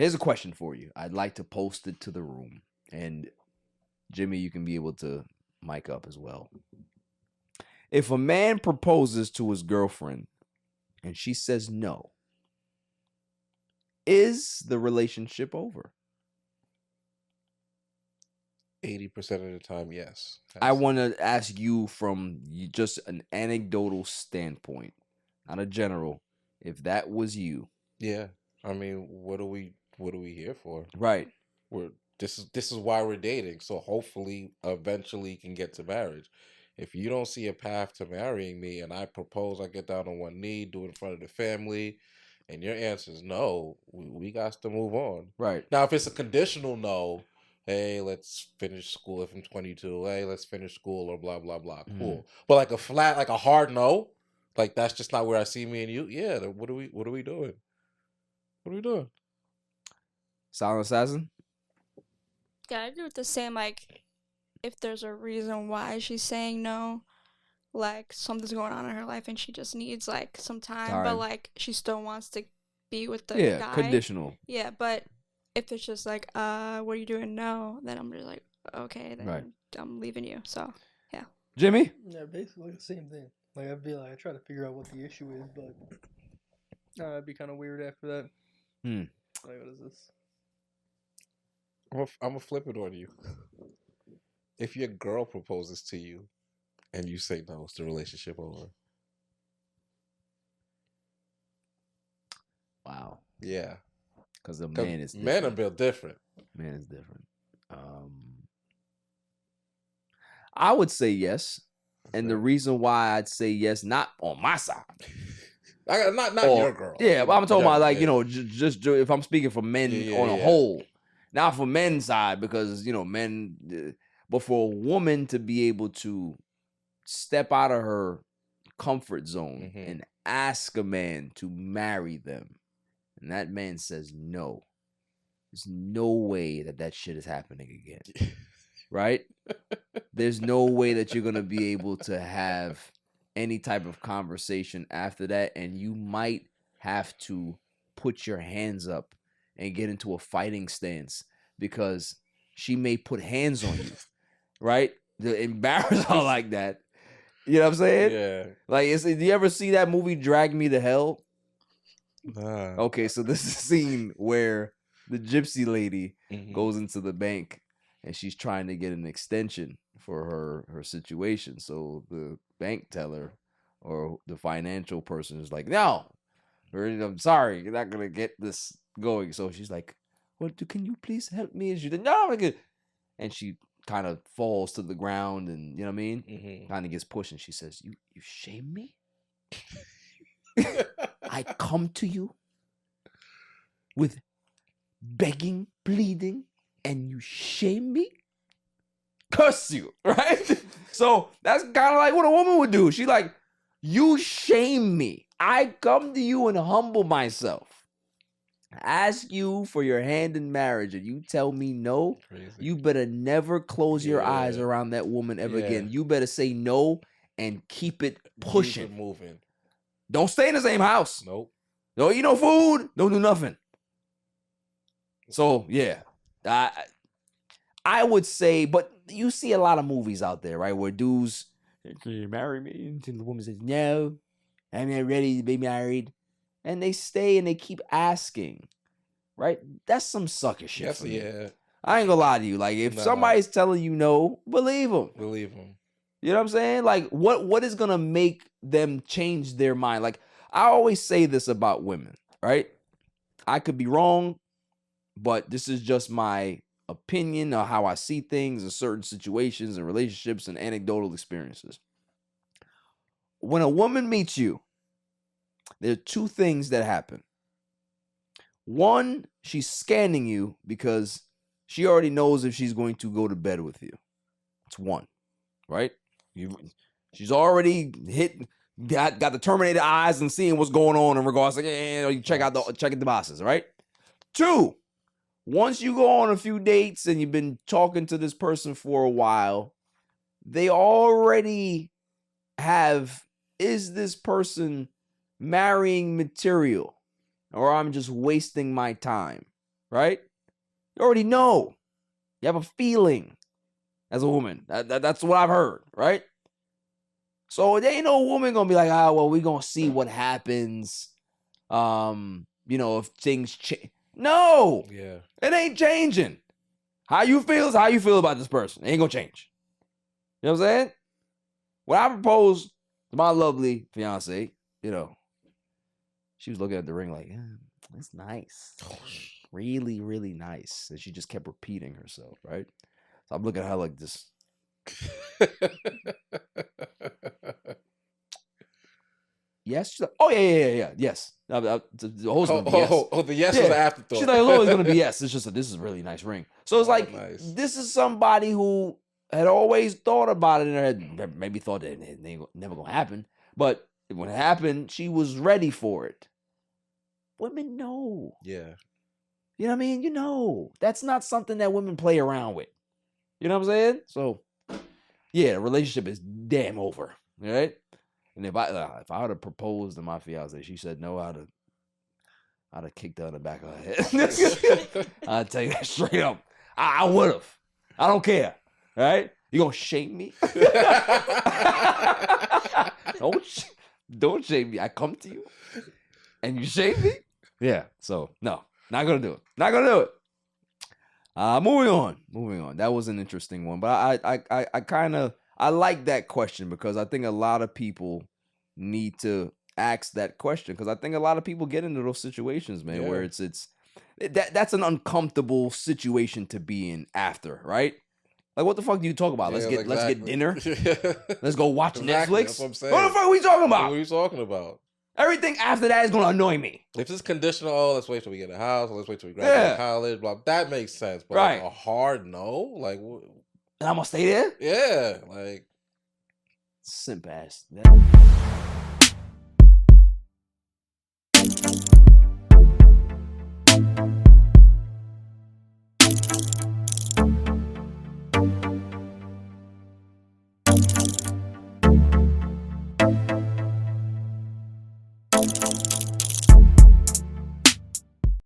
Here's a question for you. I'd like to post it to the room. And Jimmy, you can be able to mic up as well. If a man proposes to his girlfriend and she says no, is the relationship over? 80% of the time, yes. I want to ask you from just an anecdotal standpoint, not a general. If that was you, yeah. I mean, what are we here for? Right. This is why we're dating. So hopefully, eventually, can get to marriage. If you don't see a path to marrying me, and I propose, I get down on one knee, do it in front of the family, and your answer is no, we got to move on. Right. Now, if it's a conditional no, hey, let's finish school. If I'm 22, hey, let's finish school, or blah blah blah. Cool. But like a flat, like a hard no, like that's just not where I see me and you. Yeah. What are we doing? What are we doing? Silent Assassin? Yeah, I agree with the same. Like, if there's a reason why she's saying no, like something's going on in her life and she just needs like some time. But like she still wants to be with the guy. Conditional. Yeah, but if it's just like, what are you doing? No, then I'm just like, okay, then I'm leaving you. So yeah. Jimmy? Yeah, basically the same thing. Like I feel like I try to figure out what the issue is, but it'd be kind of weird after that. Like, what is this? I'm gonna flip it on you. If your girl proposes to you and you say no, is the relationship over? Wow. Yeah. Because the man is different. Men are built different. Man is different. I would say yes. And the reason why I'd say yes, not on my side. Not your girl. Yeah, but I'm talking about like, just if I'm speaking for men on a whole. Not for men's side, because, men, but for a woman to be able to step out of her comfort zone and ask a man to marry them, and that man says no, there's no way that shit is happening again. Right? There's no way that you're going to be able to have any type of conversation after that, and you might have to put your hands up and get into a fighting stance because she may put hands on you, right? To embarrass her like that. You know what I'm saying? Yeah. Like, do you ever see that movie Drag Me to Hell? Nah. Okay, so this is a scene where the gypsy lady goes into the bank and she's trying to get an extension for her situation. So the bank teller or the financial person is like, no, I'm sorry, you're not going to get this going. So she's like, well, can you please help me? And she's like, no, I'm good. And she kind of falls to the ground and, you know what I mean? Kind of gets pushed and she says, you shame me? I come to you with begging, pleading, and you shame me? Curse you, right? So that's kind of like what a woman would do. She's like, you shame me. I come to you and humble myself. Ask you for your hand in marriage and you tell me no. Crazy. You better never close your eyes around that woman ever again. You better say no and keep it pushing. Keep it moving. Don't stay in the same house. Nope. Don't eat no food. Don't do nothing. So, yeah. I would say, but you see a lot of movies out there, right? Where dudes, can you marry me? And the woman says, no, I'm not ready to be married. And they stay and they keep asking, right? That's some sucker shit for me. Yeah. I ain't gonna lie to you. Like, if somebody's telling you no, believe them. Believe them. You know what I'm saying? Like, what is gonna make them change their mind? Like, I always say this about women, right? I could be wrong, but this is just my opinion of how I see things in certain situations and relationships and anecdotal experiences. When a woman meets you, there are two things that happen. One, she's scanning you because she already knows if she's going to go to bed with you. It's one, right? She's already got the Terminator eyes and seeing what's going on in regards to, you check out the boxes, right? Two, once you go on a few dates and you've been talking to this person for a while, they already have, is this person marrying material or I'm just wasting my time, right? You already know. You have a feeling as a woman. That's what I've heard, right? So there ain't no woman gonna be like, well, we gonna see what happens. If things change. No. Yeah. It ain't changing. How you feel is how you feel about this person. It ain't gonna change. You know what I'm saying? When I proposed to my lovely fiance, she was looking at the ring like, yeah, it's nice. Really, really nice. And she just kept repeating herself, right? So I'm looking at her like this. Yes. She's like, oh, yeah. Yes. The host gonna be yes. The yes was an afterthought. She's like, it's always gonna be yes. It's just this is a really nice ring. So it's like, nice. This is somebody who had always thought about it and had maybe thought that it ain't never gonna happen. But when it happened, she was ready for it. Women know. Yeah. You know what I mean? That's not something that women play around with. You know what I'm saying? So, yeah, the relationship is damn over. Right? And if I would have proposed to my fiance, she said no, I'd have kicked her in the back of her head. I'll tell you that straight up. I would have. I don't care. Right? You gonna shame me? Don't shame me. I come to you and you shame me? Yeah. So no, not gonna do it. Not gonna do it. Moving on. That was an interesting one, but I like that question because I think a lot of people need to ask that question because I think a lot of people get into those situations, man, where that's an uncomfortable situation to be in after, right? Like, what the fuck do you talk about? Let's get dinner. Let's go watch Netflix. That's what I'm saying. What the fuck are we talking about? What are you talking about? Everything after that is gonna annoy me. If it's conditional, let's wait till we get a house, or let's wait till we graduate college, blah, that makes sense. But like a hard no, like, and I'm gonna stay there? Yeah, like simp ass.